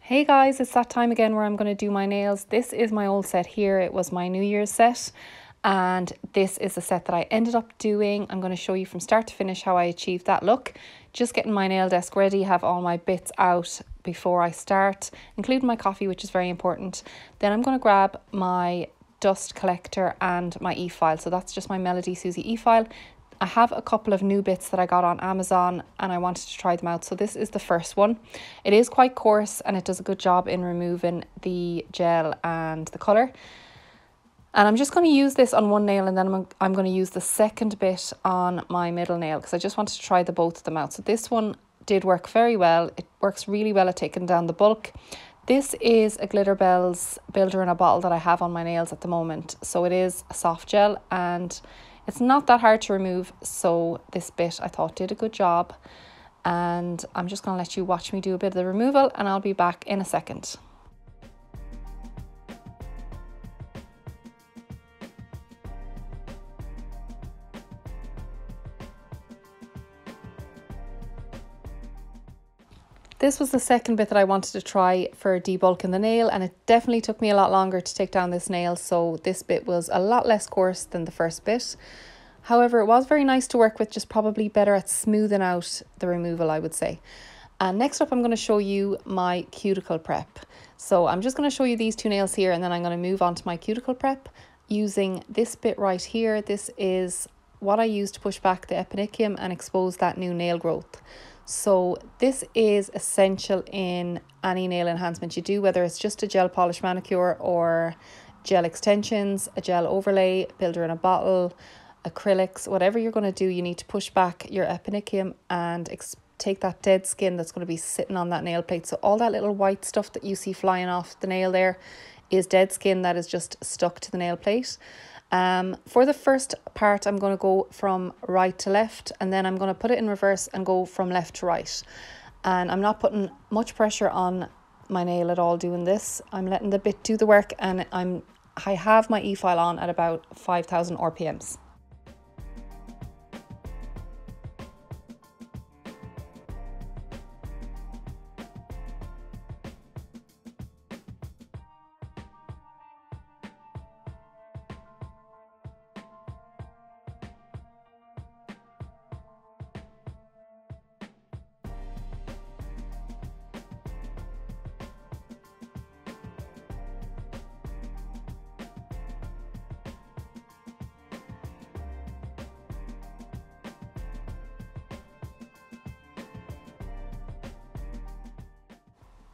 Hey guys, it's that time again where I'm going to do my nails. This is my old set here. It was my New Year's set, and this is the set that I ended up doing. I'm going to show you from start to finish how I achieved that look. Just getting my nail desk ready, have all my bits out before I start, including my coffee, which is very important. Then I'm going to grab my dust collector and my e-file. So that's just my Melody Susie e-file. I have a couple of new bits that I got on Amazon and I wanted to try them out. So this is the first one. It is quite coarse and it does a good job in removing the gel and the colour. And I'm just going to use this on one nail, and then I'm going to use the second bit on my middle nail because I just wanted to try the both of them out. So this one did work very well. It works really well at taking down the bulk. This is a Glitter Bells builder in a bottle that I have on my nails at the moment. So it is a soft gel and it's not that hard to remove, so this bit I thought did a good job. And I'm just going to let you watch me do a bit of the removal and I'll be back in a second. This was the second bit that I wanted to try for debulking the nail, and it definitely took me a lot longer to take down this nail, so this bit was a lot less coarse than the first bit. However, it was very nice to work with, just probably better at smoothing out the removal, I would say. And next up, I'm going to show you my cuticle prep. So I'm just going to show you these two nails here, and then I'm going to move on to my cuticle prep using this bit right here. This is what I use to push back the eponychium and expose that new nail growth. So this is essential in any nail enhancement you do, whether it's just a gel polish manicure or gel extensions, a gel overlay, builder in a bottle, acrylics, whatever you're going to do, you need to push back your eponychium and take that dead skin that's going to be sitting on that nail plate. So all that little white stuff that you see flying off the nail there is dead skin that is just stuck to the nail plate. For the first part, I'm going to go from right to left, and then I'm going to put it in reverse and go from left to right. And I'm not putting much pressure on my nail at all doing this. I'm letting the bit do the work, and I have my e-file on at about 5,000 RPMs.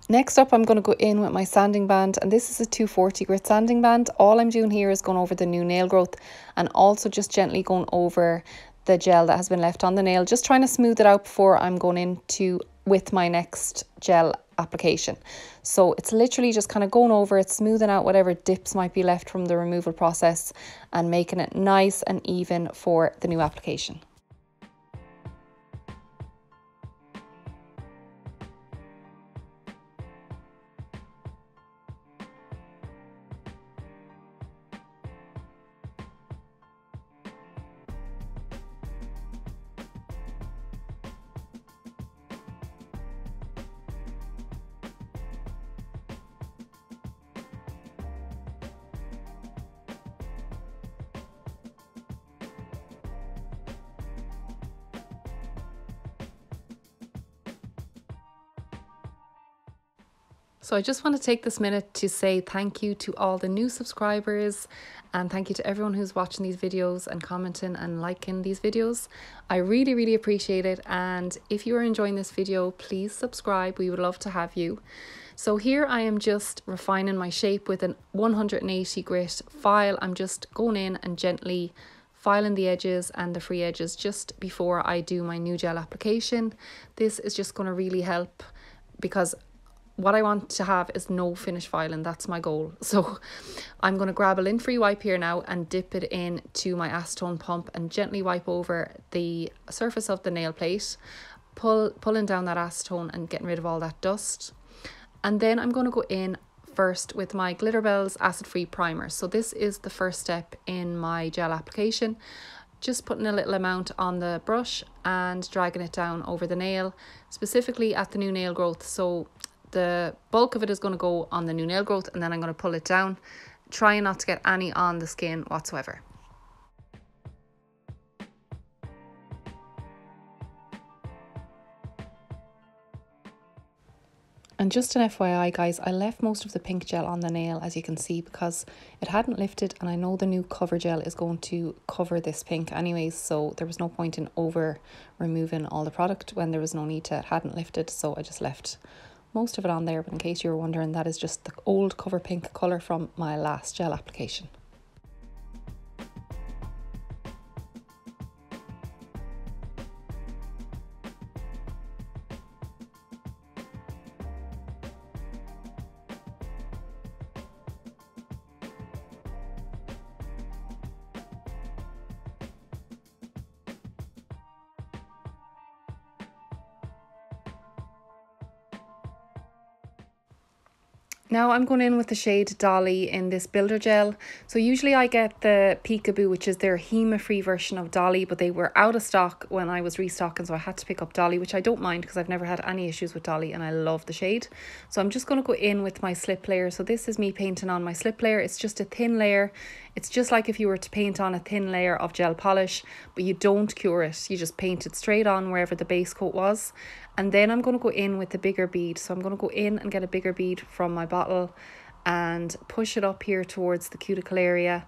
Next up, I'm going to go in with my sanding band, and this is a 240 grit sanding band. All I'm doing here is going over the new nail growth and also just gently going over the gel that has been left on the nail, just trying to smooth it out before I'm going into with my next gel application. So it's literally just kind of going over it, smoothing out whatever dips might be left from the removal process and making it nice and even for the new application. So I just want to take this minute to say thank you to all the new subscribers, and thank you to everyone who's watching these videos and commenting and liking these videos. I really, really appreciate it. And if you are enjoying this video, please subscribe. We would love to have you. So here I am just refining my shape with an 180 grit file. I'm just going in and gently filing the edges and the free edges just before I do my new gel application. This is just going to really help because what I want to have is no finish filing. That's my goal. So I'm going to grab a lint-free wipe here now and dip it into my acetone pump and gently wipe over the surface of the nail plate, pulling down that acetone and getting rid of all that dust. And then I'm going to go in first with my Glitter Bells acid-free primer. So this is the first step in my gel application. Just putting a little amount on the brush and dragging it down over the nail, specifically at the new nail growth. So the bulk of it is going to go on the new nail growth, and then I'm going to pull it down, trying not to get any on the skin whatsoever. And just an FYI guys, I left most of the pink gel on the nail, as you can see, because it hadn't lifted, and I know the new cover gel is going to cover this pink anyways, so there was no point in over removing all the product when there was no need to. It hadn't lifted, so I just left most of it on there. But in case you were wondering, that is just the old cover pink colour from my last gel application. Now I'm going in with the shade Dolly in this builder gel. So usually I get the Peekaboo, which is their HEMA-free version of Dolly, but they were out of stock when I was restocking, so I had to pick up Dolly, which I don't mind because I've never had any issues with Dolly and I love the shade. So I'm just going to go in with my slip layer. So this is me painting on my slip layer. It's just a thin layer. It's just like if you were to paint on a thin layer of gel polish, but you don't cure it. You just paint it straight on wherever the base coat was. And then I'm going to go in with the bigger bead. So I'm going to go in and get a bigger bead from my bottle and push it up here towards the cuticle area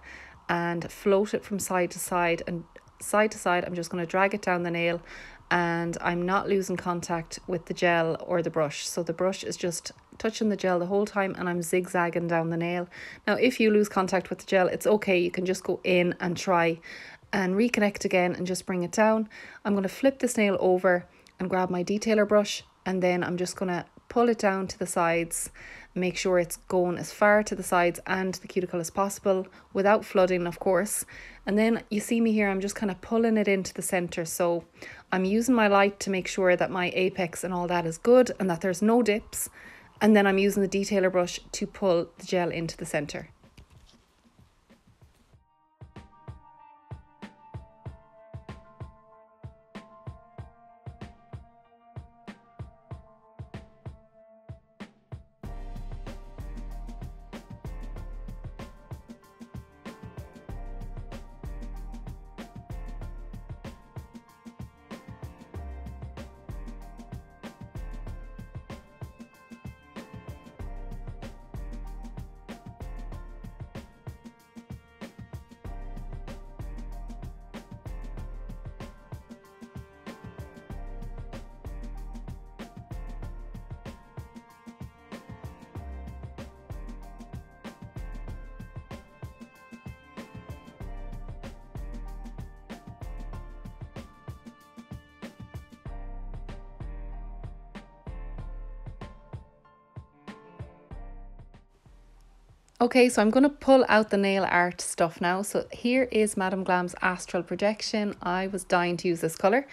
and float it from side to side. And side to side, I'm just going to drag it down the nail, and I'm not losing contact with the gel or the brush. So the brush is just touching the gel the whole time, and I'm zigzagging down the nail. Now, if you lose contact with the gel, it's okay. You can just go in and try and reconnect again and just bring it down. I'm going to flip this nail over and grab my detailer brush, and then I'm just going to pull it down to the sides, make sure it's going as far to the sides and the cuticle as possible without flooding, of course. And then you see me here, I'm just kind of pulling it into the center. So I'm using my light to make sure that my apex and all that is good and that there's no dips, and then I'm using the detailer brush to pull the gel into the center. Okay, so I'm going to pull out the nail art stuff now. So here is Madame Glam's Astral Projection. I was dying to use this colour,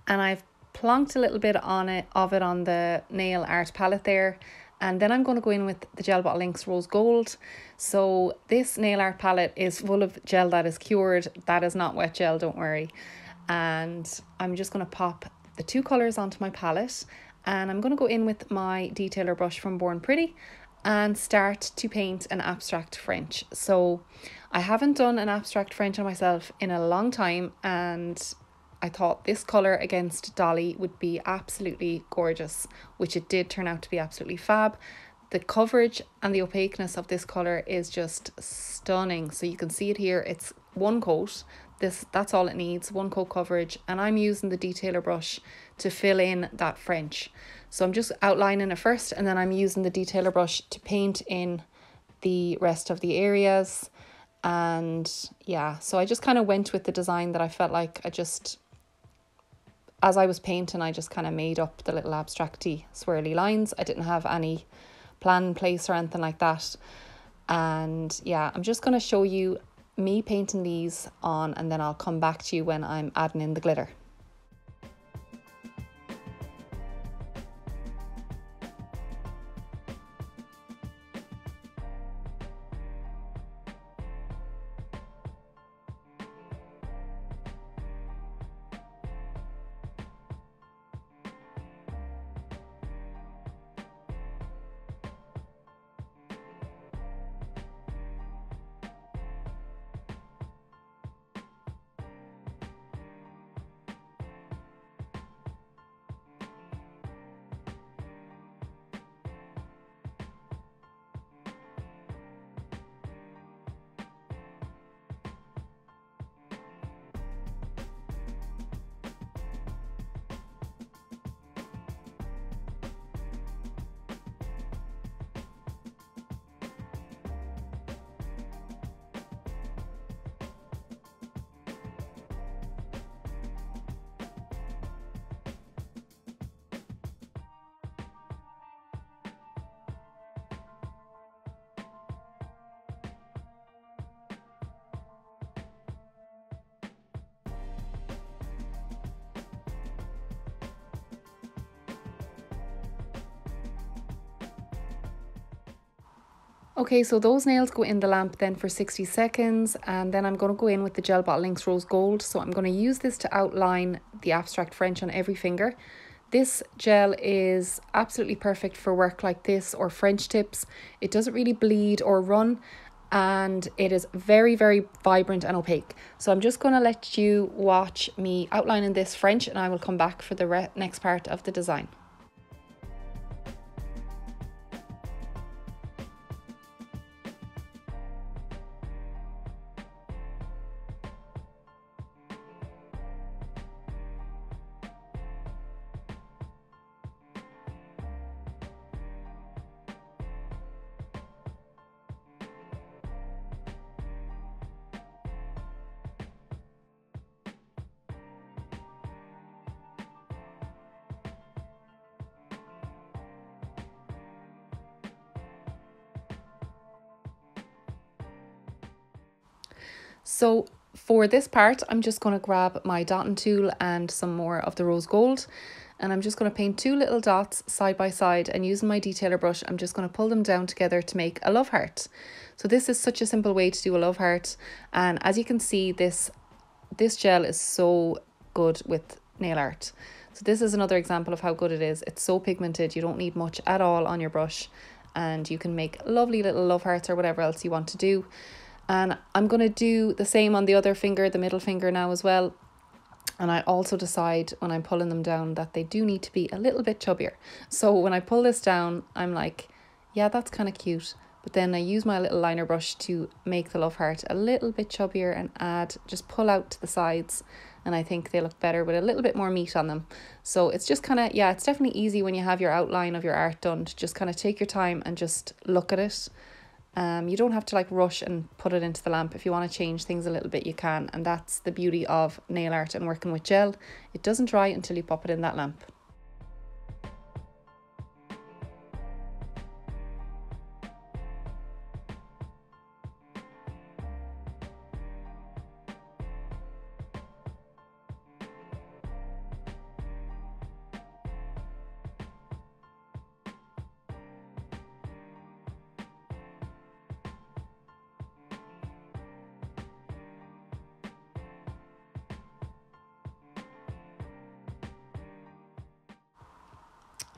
and I've plonked a little bit on it on the nail art palette there. And then I'm going to go in with the Gel Bottle Inks Rose Gold. So this nail art palette is full of gel that is cured. That is not wet gel, don't worry. And I'm just going to pop the two colours onto my palette, and I'm going to go in with my detailer brush from Born Pretty and start to paint an abstract French. So I haven't done an abstract French on myself in a long time, and I thought this colour against Dolly would be absolutely gorgeous, which it did turn out to be absolutely fab. The coverage and the opaqueness of this colour is just stunning. So you can see it here, it's one coat. That's all it needs, one coat coverage, and I'm using the detailer brush to fill in that French. So I'm just outlining it first, and then I'm using the detailer brush to paint in the rest of the areas. And yeah, so I just kind of went with the design that I felt like as I was painting, I just kind of made up the little abstracty swirly lines. I didn't have any plan in place or anything like that. And yeah, I'm just going to show you me painting these on, and then I'll come back to you when I'm adding in the glitter. Okay, so those nails go in the lamp then for 60 seconds, and then I'm going to go in with the Gel Bottle Inks Rose Gold. So I'm going to use this to outline the Abstract French on every finger. This gel is absolutely perfect for work like this or French tips. It doesn't really bleed or run, and it is very, very vibrant and opaque. So I'm just going to let you watch me outlining this French, and I will come back for the next part of the design. So for this part, I'm just going to grab my dotting tool and some more of the rose gold, and I'm just going to paint 2 little dots side by side, and using my detailer brush, I'm just going to pull them down together to make a love heart. So this is such a simple way to do a love heart, and as you can see, this gel is so good with nail art. So this is another example of how good it is. It's so pigmented, you don't need much at all on your brush, and you can make lovely little love hearts or whatever else you want to do. And I'm going to do the same on the other finger, the middle finger now as well. And I also decide when I'm pulling them down that they do need to be a little bit chubbier. So when I pull this down, I'm like, yeah, that's kind of cute. But then I use my little liner brush to make the love heart a little bit chubbier and just pull out to the sides. And I think they look better with a little bit more meat on them. So it's just kind of, yeah, it's definitely easy when you have your outline of your art done to just kind of take your time and just look at it. You don't have to like rush and put it into the lamp. If you want to change things a little bit, you can. And that's the beauty of nail art and working with gel. It doesn't dry until you pop it in that lamp.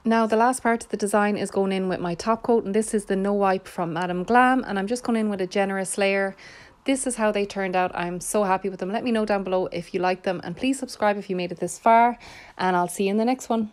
Now the last part of the design is going in with my top coat, and this is the No Wipe from Madame Glam, and I'm just going in with a generous layer. This is how they turned out. I'm so happy with them. Let me know down below if you like them, and please subscribe if you made it this far, and I'll see you in the next one.